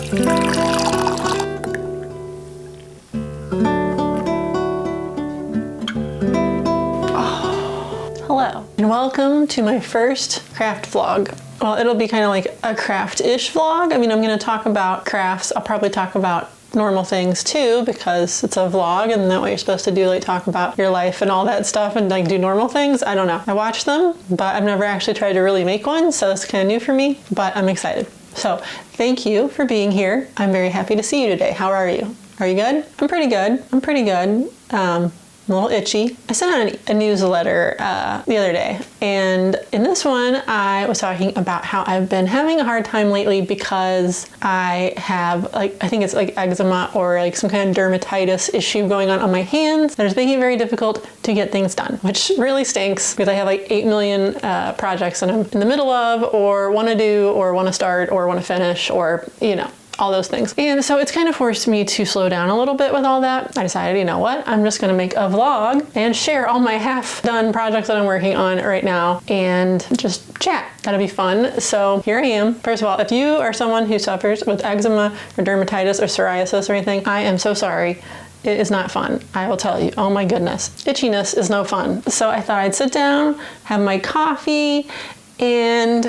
Hello, and welcome to my first craft vlog. Well, it'll be kind of like a craft-ish vlog. I mean, I'm going to talk about crafts. I'll probably talk about normal things too, because it's a vlog and that's what you're supposed to do, like talk about your life and all that stuff and like do normal things. I don't know. I watch them, but I've never actually tried to really make one, so it's kind of new for me, but I'm excited. So thank you for being here. I'm very happy to see you today. How are you? Are you good? I'm pretty good. I'm pretty good. I'm a little itchy. I sent out a newsletter the other day, and in this one I was talking about how I've been having a hard time lately because I have I think it's like eczema or like some kind of dermatitis issue going on my hands that is making it very difficult to get things done, which really stinks because I have like 8 million projects that I'm in the middle of or want to do or want to start or want to finish or, you know, all those things. And so it's kind of forced me to slow down a little bit with all that. I decided, you know what, I'm just gonna make a vlog and share all my half-done projects that I'm working on right now and just chat. That'll be fun. So here I am. First of all, if you are someone who suffers with eczema or dermatitis or psoriasis or anything, I am so sorry. It is not fun, I will tell you. Oh my goodness. Itchiness is no fun. So I thought I'd sit down, have my coffee, and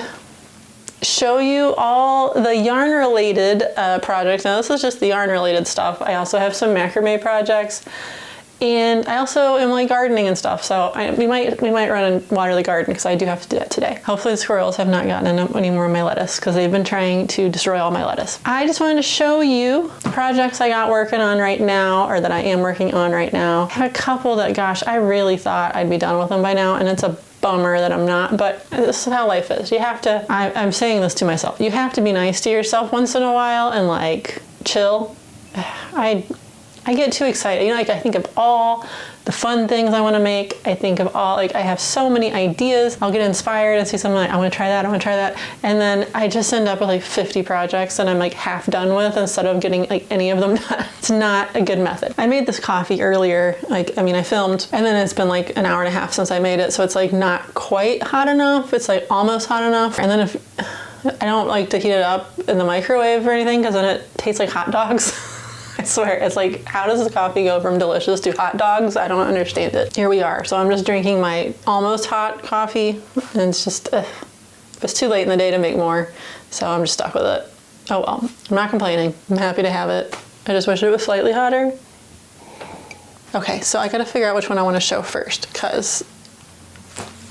show you all the yarn related projects. Now this is just the yarn related stuff. I also have some macrame projects, and I also am like gardening and stuff. So we might run and water the garden because I do have to do that today. Hopefully the squirrels have not gotten any more of my lettuce because they've been trying to destroy all my lettuce. I just wanted to show you the projects I got working on right now, or that I am working on right now. I have a couple that, gosh, I really thought I'd be done with them by now, and it's a bummer that I'm not, but this is how life is. You have to, I'm saying this to myself, you have to be nice to yourself once in a while and like chill. I get too excited. You know, like I think of all the fun things I want to make. I think of all, like I have so many ideas. I'll get inspired and see something like, I want to try that, I want to try that. And then I just end up with like 50 projects that I'm like half done with instead of getting like any of them done. It's not a good method. I made this coffee earlier, I filmed, and then it's been like an hour and a half since I made it. So it's like not quite hot enough. It's like almost hot enough. And then if I don't like to heat it up in the microwave or anything, because then it tastes like hot dogs. I swear, it's like, how does the coffee go from delicious to hot dogs? I don't understand it. Here we are. So I'm just drinking my almost hot coffee, and it's just, it's too late in the day to make more, so I'm just stuck with it. Oh well, I'm not complaining. I'm happy to have it. I just wish it was slightly hotter. Okay, so I gotta figure out which one I want to show first, because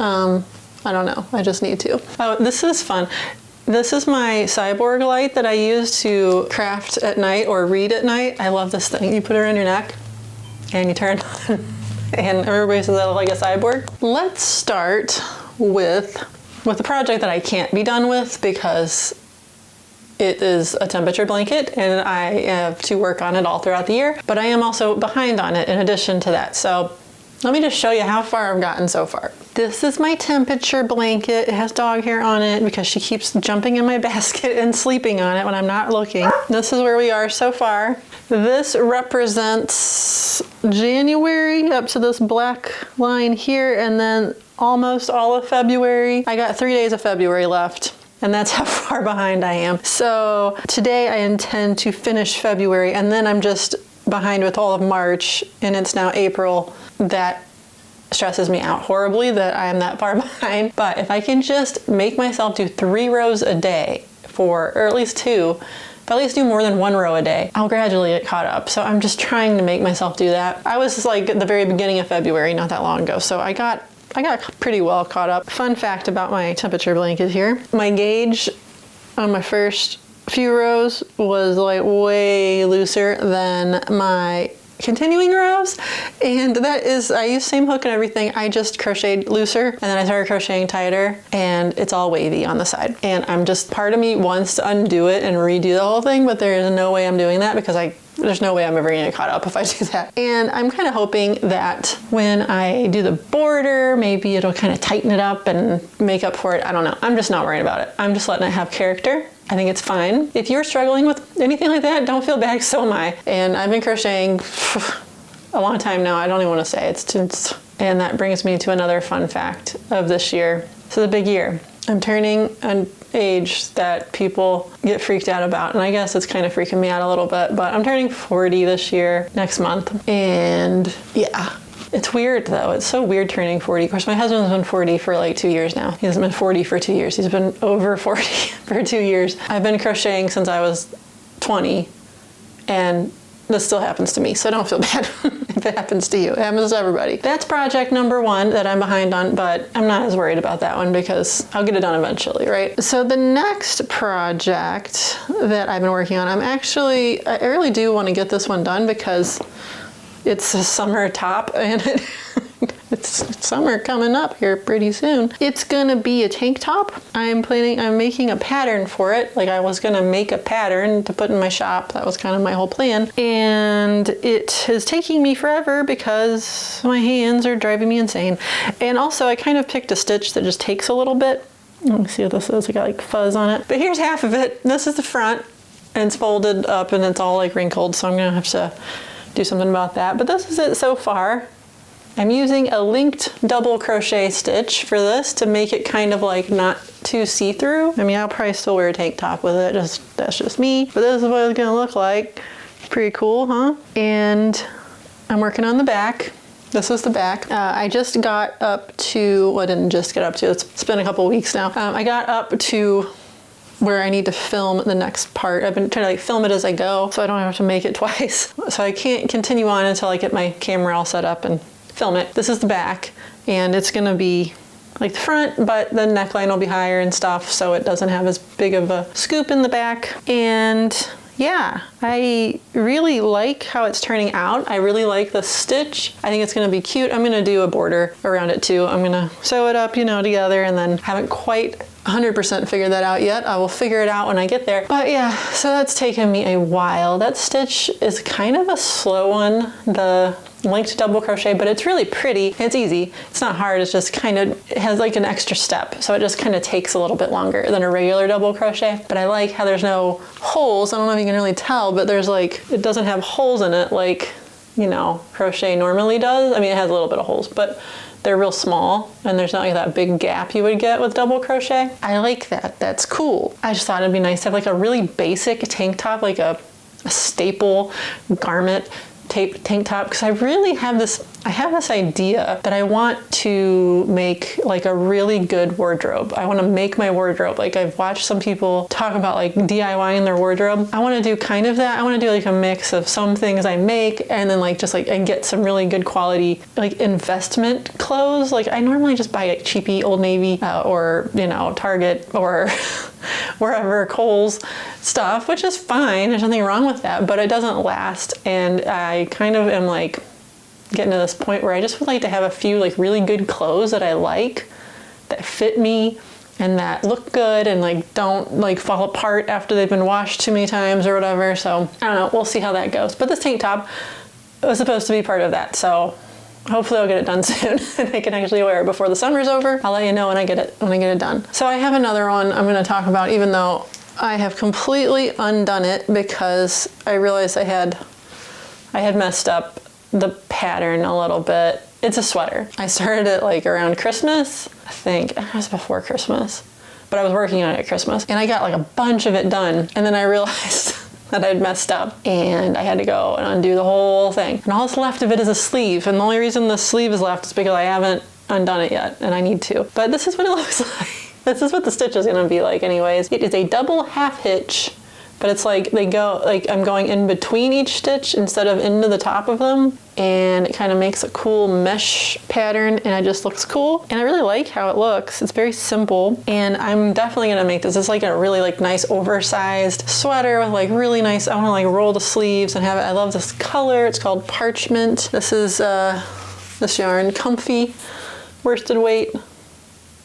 I don't know. I just need to. Oh, this is fun. This is my cyborg light that I use to craft at night or read at night. I love this thing. You put it around your neck and you turn it on and everybody says I look like a cyborg. Let's start with the project that I can't be done with because it is a temperature blanket and I have to work on it all throughout the year, but I am also behind on it in addition to that. So let me just show you how far I've gotten so far. This is my temperature blanket. It has dog hair on it because she keeps jumping in my basket and sleeping on it when I'm not looking. This is where we are so far. This represents January up to this black line here, and then almost all of February. I got 3 days of February left, and that's how far behind I am. So today I intend to finish February, and then I'm just behind with all of March, and it's now April. That stresses me out horribly that I am that far behind. But if I can just make myself do 3 rows a day or at least 2, but at least do more than 1 row a day, I'll gradually get caught up. So I'm just trying to make myself do that. I was like at the very beginning of February, not that long ago. So I got pretty well caught up. Fun fact about my temperature blanket here. My gauge on my first few rows was like way looser than my continuing rows, and that is, I use same hook and everything. I just crocheted looser and then I started crocheting tighter, and it's all wavy on the side, and I'm just, part of me wants to undo it and redo the whole thing, but there is no way I'm doing that because there's no way I'm ever gonna get caught up if I do that. And I'm kind of hoping that when I do the border, maybe it'll kind of tighten it up and make up for it. I don't know. I'm just not worried about it. I'm just letting it have character. I think it's fine. If you're struggling with anything like that, don't feel bad, so am I. And I've been crocheting a long time now. I don't even want to say it's and that brings me to another fun fact of this year. This is a big year. I'm turning age that people get freaked out about, and I guess it's kind of freaking me out a little bit, but I'm turning 40 this year, next month, and yeah. It's weird though. It's so weird turning 40. Of course, my husband's been 40 for like 2 years now. He hasn't been 40 for 2 years. He's been over 40 for 2 years. I've been crocheting since I was 20, and this still happens to me, so don't feel bad if it happens to you. It happens to everybody. That's project number 1 that I'm behind on, but I'm not as worried about that one because I'll get it done eventually, right? So the next project that I've been working on, I really do want to get this one done because it's a summer top, and it's summer coming up here pretty soon. It's gonna be a tank top. I'm making a pattern for it. Like, I was gonna make a pattern to put in my shop. That was kind of my whole plan. And it is taking me forever because my hands are driving me insane. And also I kind of picked a stitch that just takes a little bit. Let me see what this is. I got like fuzz on it. But here's half of it. This is the front, and it's folded up and it's all like wrinkled, so I'm gonna have to do something about that. But this is it so far. I'm using a linked double crochet stitch for this to make it kind of like not too see-through. I mean, I'll probably still wear a tank top with it, that's just me. But this is what it's gonna look like. Pretty cool, huh? And I'm working on the back. This is the back. I just got up to, well, I didn't just get up to, it's been a couple weeks now. I got up to where I need to film the next part. I've been trying to like film it as I go so I don't have to make it twice. So I can't continue on until I get my camera all set up and film it. This is the back, and it's gonna be like the front, but the neckline will be higher and stuff, so it doesn't have as big of a scoop in the back. And yeah, I really like how it's turning out. I really like the stitch. I think it's gonna be cute. I'm gonna do a border around it too. I'm gonna sew it up, you know, together, and then haven't quite 100% figured that out yet. I will figure it out when I get there. But yeah, so that's taken me a while. That stitch is kind of a slow one, the linked double crochet, but it's really pretty. It's easy. It's not hard. It's just kind of, it has like an extra step. So it just kind of takes a little bit longer than a regular double crochet. But I like how there's no holes. I don't know if you can really tell, but there's like, it doesn't have holes in it like, you know, crochet normally does. I mean, it has a little bit of holes, but they're real small, and there's not like that big gap you would get with double crochet. I like that. That's cool. I just thought it'd be nice to have like a really basic tank top, like a staple garment tank top, because I really have this, idea that I want to make like a really good wardrobe. I want to make my wardrobe. Like, I've watched some people talk about like DIYing their wardrobe. I want to do kind of that. I want to do like a mix of some things I make, and then like just like and get some really good quality like investment clothes. Like, I normally just buy like cheapy Old Navy or, you know, Target or wherever, Kohl's stuff, which is fine. There's nothing wrong with that, but it doesn't last. And I kind of am like getting to this point where I just would like to have a few like really good clothes that I like, that fit me and that look good and like don't like fall apart after they've been washed too many times or whatever. So I don't know, we'll see how that goes. But this tank top was supposed to be part of that, so hopefully I'll get it done soon and I can actually wear it before the summer's over. I'll let you know when I get it done. So I have another one I'm going to talk about, even though I have completely undone it because I realized I had messed up the pattern a little bit. It's a sweater. I started it like around Christmas. I think it was before Christmas, but I was working on it at Christmas, and I got like a bunch of it done, and then I realized that I'd messed up, and I had to go and undo the whole thing. And all that's left of it is a sleeve, and the only reason the sleeve is left is because I haven't undone it yet, and I need to. But this is what it looks like. This is what the stitch is gonna be like anyways. It is a double half hitch, but it's like they go, like I'm going in between each stitch instead of into the top of them, and it kind of makes a cool mesh pattern, and it just looks cool. And I really like how it looks. It's very simple, and I'm definitely gonna make this. It's like a really like nice oversized sweater with like really nice, I wanna like roll the sleeves and have it. I love this color. It's called Parchment. This is this yarn, Comfy worsted weight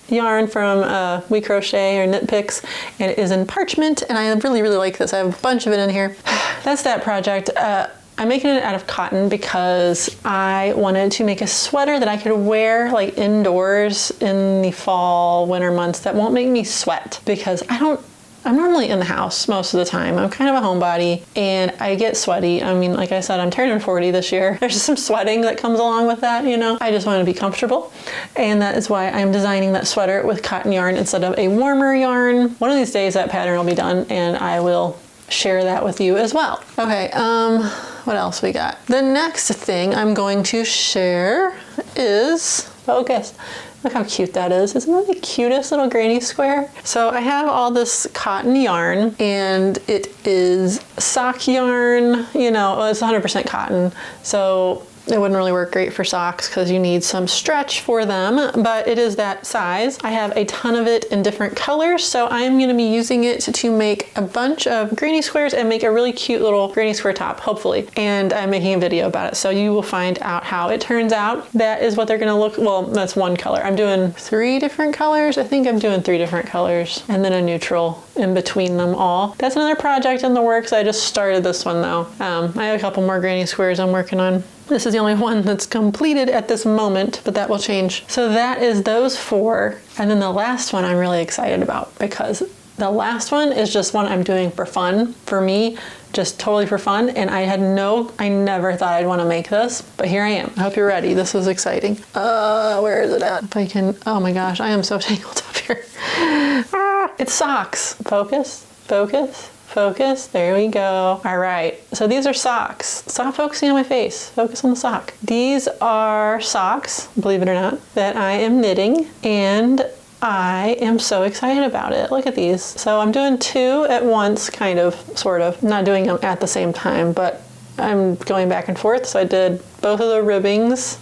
yarn from We Crochet or Knit Picks, and it is in Parchment, and I really like this. I have a bunch of it in here. That's that project. I'm making it out of cotton because I wanted to make a sweater that I could wear like indoors in the fall, winter months that won't make me sweat, because I don't I'm normally in the house most of the time. I'm kind of a homebody and I get sweaty. I mean, like I said, I'm turning 40 this year. There's some sweating that comes along with that, you know. I just want to be comfortable. And that is why I'm designing that sweater with cotton yarn instead of a warmer yarn. One of these days that pattern will be done and I will share that with you as well. Okay, what else we got? The next thing I'm going to share is, focus. Look how cute that is. Isn't that the cutest little granny square? So I have all this cotton yarn and it is sock yarn, you know, it's 100% cotton. So it wouldn't really work great for socks because you need some stretch for them, but it is that size. I have a ton of it in different colors, so I'm going to be using it to make a bunch of granny squares and make a really cute little granny square top, hopefully. And I'm making a video about it, so you will find out how it turns out. That is what they're going to look, well, that's one color. I'm doing 3 different colors. I think I'm doing 3 different colors and then a neutral in between them all. That's another project in the works. I just started this one though. I have a couple more granny squares I'm working on. This is the only one that's completed at this moment, but that will change. So that is those 4. And then the last one I'm really excited about because the last one is just one I'm doing for fun, for me, just totally for fun. And I never thought I'd want to make this, but here I am. I hope you're ready. This is exciting. Where is it at? If I can, oh my gosh, I am so tangled up here. It's socks. Focus, focus. Focus, there we go. All right, so these are socks. Stop focusing on my face, focus on the sock. These are socks, believe it or not, that I am knitting and I am so excited about it. Look at these. So I'm doing 2 at once, kind of, sort of. Not doing them at the same time, but I'm going back and forth. So I did both of the ribbings.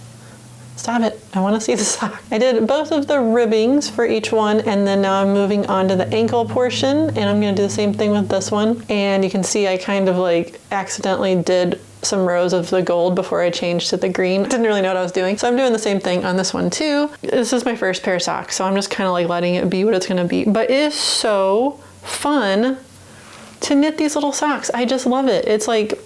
Stop it, I want to see the sock. I did both of the ribbings for each one and then now I'm moving on to the ankle portion and I'm going to do the same thing with this one. And you can see I kind of like accidentally did some rows of the gold before I changed to the green. Didn't really know what I was doing. So I'm doing the same thing on this one too. This is my first pair of socks, so I'm just kind of like letting it be what it's going to be. But it is so fun to knit these little socks. I just love it. It's like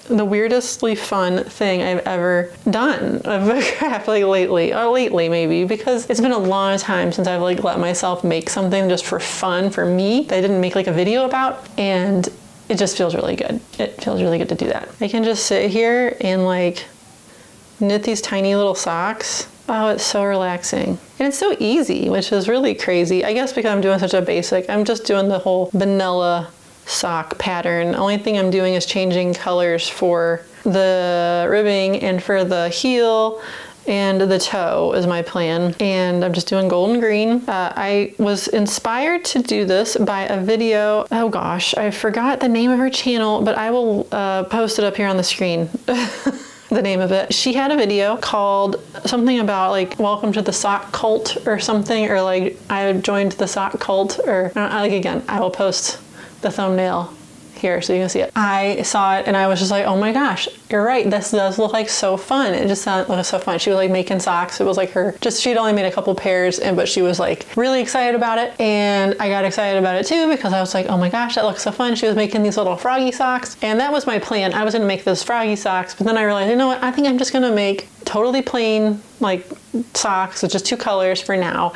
the weirdestly fun thing I've ever done of a craft, like lately maybe, because it's been a long time since I've like let myself make something just for fun for me that I didn't make like a video about, and it just feels really good. It feels really good to do that. I can just sit here and like knit these tiny little socks. Oh, it's so relaxing. And it's so easy, which is really crazy. I guess because I'm doing such a basic, I'm just doing the whole vanilla sock pattern. The only thing I'm doing is changing colors for the ribbing and for the heel and the toe is my plan. And I'm just doing gold and green. I was inspired to do this by a video. Oh gosh, I forgot the name of her channel, but I will post it up here on the screen. The name of it. She had a video called something about like welcome to the sock cult or something, or like I joined the sock cult, or like again, I will post the thumbnail here so you can see it. I saw it and I was just like, oh my gosh, you're right, this does look like so fun. It just sounded like so fun. She was like making socks. It was like her, just she'd only made a couple pairs, but she was like really excited about it, and I got excited about it too because I was like, oh my gosh, that looks so fun. She was making these little froggy socks, and that was my plan. I was gonna make those froggy socks, but then I realized, you know what, I think I'm just gonna make totally plain like socks with just 2 colors for now.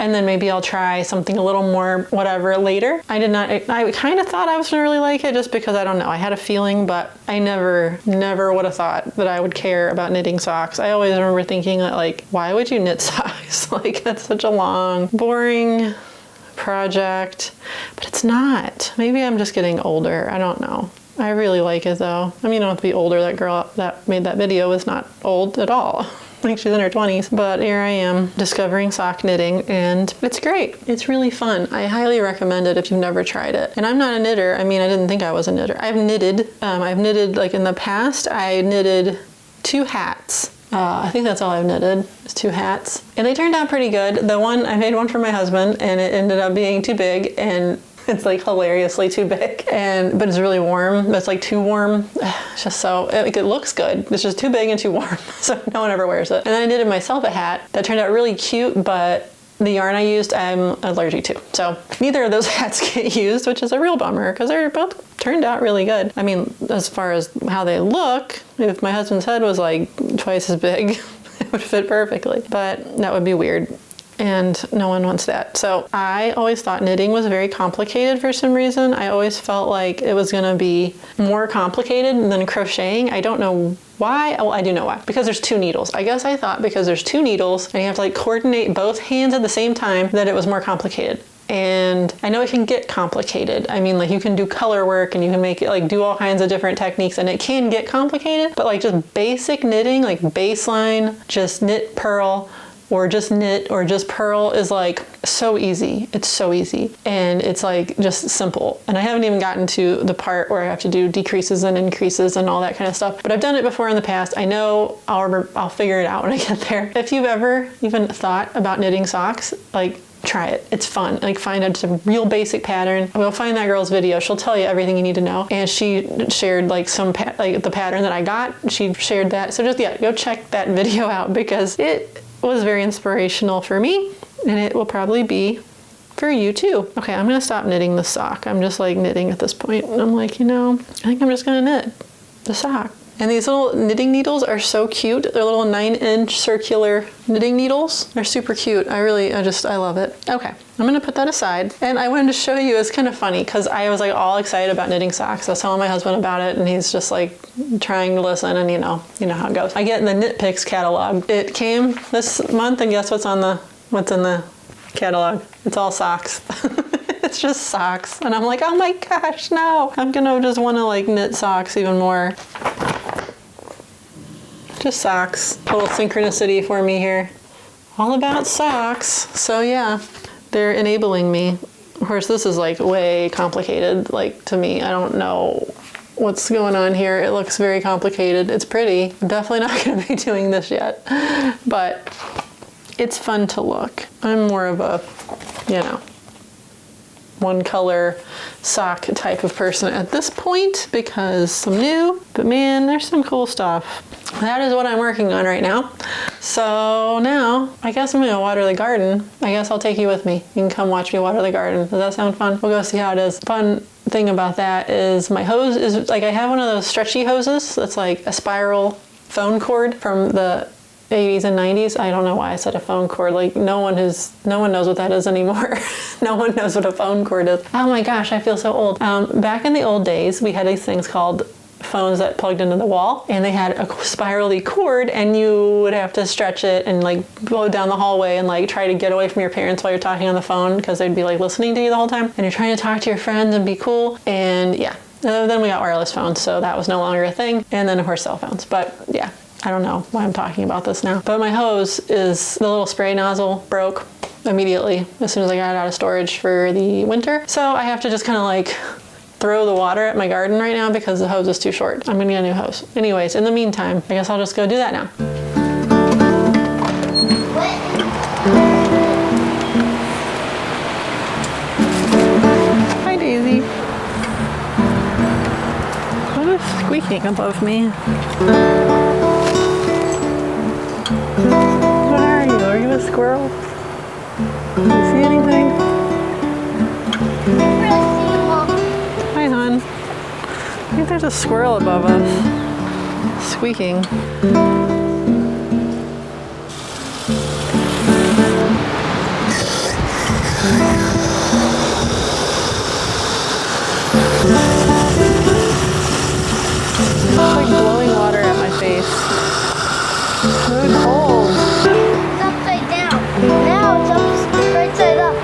And then maybe I'll try something a little more whatever later. I kind of thought I was gonna really like it just because I don't know, I had a feeling, but I never would have thought that I would care about knitting socks. I always remember thinking that like, why would you knit socks? Like that's such a long, boring project, but it's not. Maybe I'm just getting older, I don't know. I really like it though. I mean, you don't have to be older. That girl that made that video was not old at all. Like she's in her 20s, but here I am discovering sock knitting and it's great. It's really fun. I highly recommend it if you've never tried it. And I'm not a knitter. I mean, I didn't think I was a knitter. I've knitted like in the past. I knitted 2 hats. I think that's all I've knitted is 2 hats. And they turned out pretty good. I made one for my husband and it ended up being too big, and it's like hilariously too big, but it's really warm. It's like too warm. It's just so, it looks good. It's just too big and too warm. So no one ever wears it. And then I knitted myself a hat that turned out really cute, but the yarn I used, I'm allergic to. So neither of those hats get used, which is a real bummer because they're both turned out really good. I mean, as far as how they look, if my husband's head was like twice as big, it would fit perfectly, but that would be weird. and no one wants that. So I always thought knitting was very complicated for some reason. I always felt like it was gonna be more complicated than crocheting. I don't know why. Well, I do know why. Because there's 2 needles. I guess I thought because there's 2 needles and you have to like coordinate both hands at the same time that it was more complicated. And I know it can get complicated. I mean, like you can do color work and you can make it like do all kinds of different techniques, and it can get complicated, but like just basic knitting, like baseline, just knit, purl, or just knit or just purl is like so easy. It's so easy. And it's like just simple. And I haven't even gotten to the part where I have to do decreases and increases and all that kind of stuff. But I've done it before in the past. I know I'll figure it out when I get there. If you've ever even thought about knitting socks, like try it. It's fun. Like find just a real basic pattern. We'll find that girl's video. She'll tell you everything you need to know. And she shared like like the pattern that I got. She shared that. So just, yeah, go check that video out because it was very inspirational for me, and it will probably be for you too. Okay, I'm gonna stop knitting the sock. I'm just like knitting at this point. And I'm like, you know, I think I'm just gonna knit the sock. And these little knitting needles are so cute. They're little 9-inch circular knitting needles. They're super cute. I love it. Okay, I'm gonna put that aside. And I wanted to show you, it's kind of funny because I was like all excited about knitting socks. I was telling my husband about it and he's just like trying to listen, and you know how it goes. I get in the Knit Picks catalog. It came this month, and guess what's in the catalog? It's all socks. It's just socks. And I'm like, oh my gosh, no. I'm gonna just wanna like knit socks even more. Just socks. A little synchronicity for me here. All about socks. So yeah, they're enabling me. Of course, this is like way complicated, like to me. I don't know what's going on here. It looks very complicated. It's pretty. I'm definitely not gonna be doing this yet, but it's fun to look. I'm more of a, you know, one color sock type of person at this point because I'm new, but man, there's some cool stuff. That is what I'm working on right now. So now I guess I'm gonna water the garden. I guess I'll take you with me. You can come watch me water the garden. Does that sound fun? We'll go see how it is. Fun thing about that is my hose is like, I have one of those stretchy hoses that's like a spiral phone cord from the 80s and 90s. I don't know why I said a phone cord. Like no one knows what that is anymore. No one knows what a phone cord is. Oh my gosh, I feel so old. Back in the old days, we had these things called phones that plugged into the wall, and they had a spirally cord, and you would have to stretch it and like go down the hallway and like try to get away from your parents while you're talking on the phone because they'd be like listening to you the whole time, and you're trying to talk to your friends and be cool. And yeah, then we got wireless phones, so that was no longer a thing. And then of course cell phones. But yeah, I don't know why I'm talking about this now. But my hose is, the little spray nozzle broke immediately as soon as I got it out of storage for the winter. So I have to just kind of like throw the water at my garden right now because the hose is too short. I'm gonna get a new hose. Anyways, in the meantime, I guess I'll just go do that now. Hi, Daisy. What is squeaking above me? What are you? Are you a squirrel? Do you see anything? Hi, hon. I think there's a squirrel above us, squeaking. It's like blowing water at my face. It's really cold. It's upside down. Now it's right side up.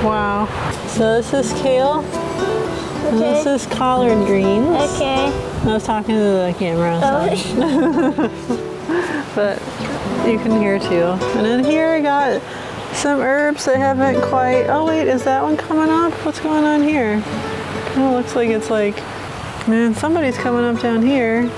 Wow. So this is kale. And Okay. this is collard greens. Okay. I was talking to the camera, so. But you can hear too. And then here I got some herbs that haven't quite, oh wait, is that one coming up? What's going on here? Kind of looks like it's like, man, somebody's coming up down here.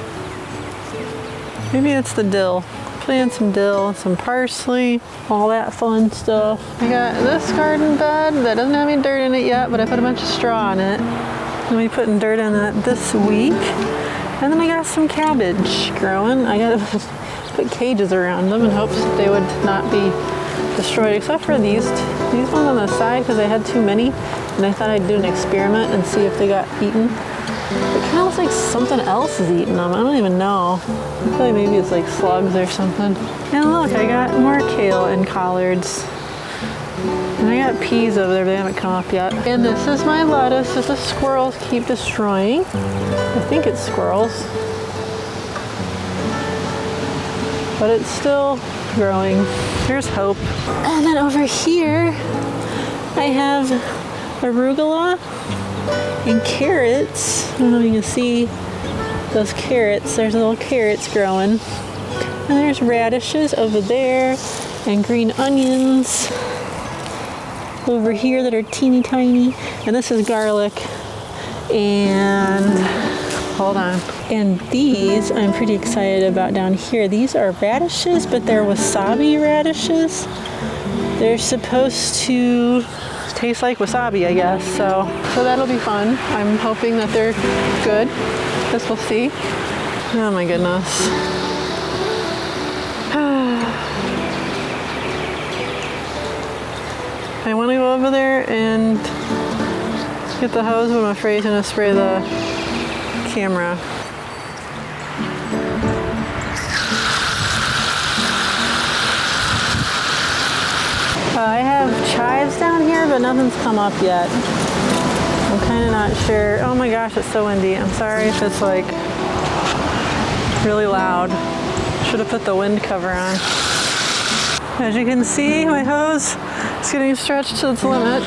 Maybe it's the dill. Plant some dill, some parsley, all that fun stuff. I got this garden bed that doesn't have any dirt in it yet, but I put a bunch of straw on it. I'll be putting dirt in that this week. And then I got some cabbage growing. I got to put cages around them in hopes that they would not be destroyed, except for these ones on the side because I had too many. And I thought I'd do an experiment and see if they got eaten. It kind of looks like something else is eating them. I don't even know. I feel like maybe it's like slugs or something. And look, I got more kale and collards. And I got peas over there, but they haven't come up yet. And this is my lettuce that the squirrels keep destroying. I think it's squirrels. But it's still growing. There's hope. And then over here, I have arugula and carrots. I don't know if you can see those carrots. There's little carrots growing. And there's radishes over there and green onions over here that are teeny tiny. And this is garlic. And hold on. And these I'm pretty excited about down here. These are radishes, but they're wasabi radishes. They're supposed to taste like wasabi, I guess. So that'll be fun. I'm hoping that they're good. Guess we'll see. Oh my goodness. I want to go over there and get the hose, but I'm afraid it's going to spray the camera. I have chives down here, but nothing's come up yet. I'm kind of not sure. Oh my gosh, it's so windy. I'm sorry if it's like really loud. Should have put the wind cover on. As you can see, my hose is getting stretched to its limit.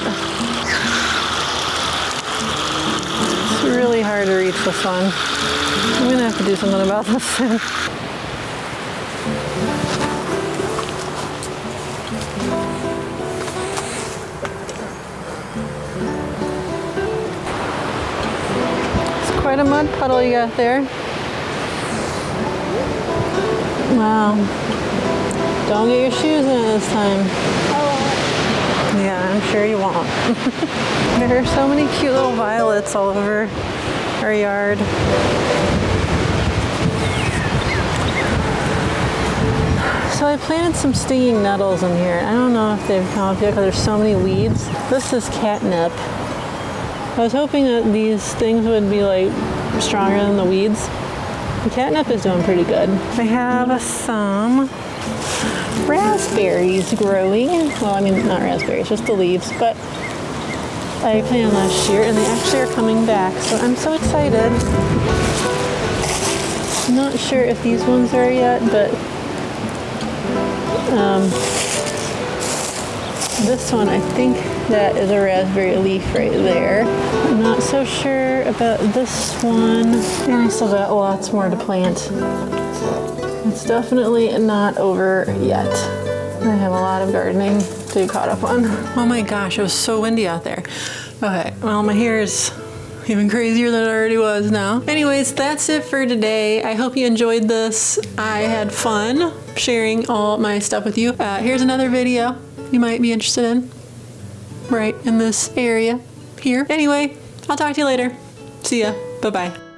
It's really hard to reach this one. I'm gonna have to do something about this soon. It's quite a mud puddle you got there. Wow. Don't get your shoes in it this time. Yeah, I'm sure you won't. There are so many cute little violets all over our yard. So I planted some stinging nettles in here. I don't know if they've come up yet because there's so many weeds. This is catnip. I was hoping that these things would be like stronger than the weeds. The catnip is doing pretty good. I have some raspberries growing. Well, I mean, not raspberries, just the leaves, but I planted last year and they actually are coming back, so I'm so excited. I'm not sure if these ones are yet, but this one, I think that is a raspberry leaf right there. I'm not so sure about this one. And I still got lots more to plant. It's definitely not over yet. I have a lot of gardening to get caught up on. Oh my gosh, it was so windy out there. Okay, well, my hair is even crazier than it already was now. Anyways, that's it for today. I hope you enjoyed this. I had fun sharing all my stuff with you. Here's another video you might be interested in, right in this area here. Anyway, I'll talk to you later. See ya. Bye-bye.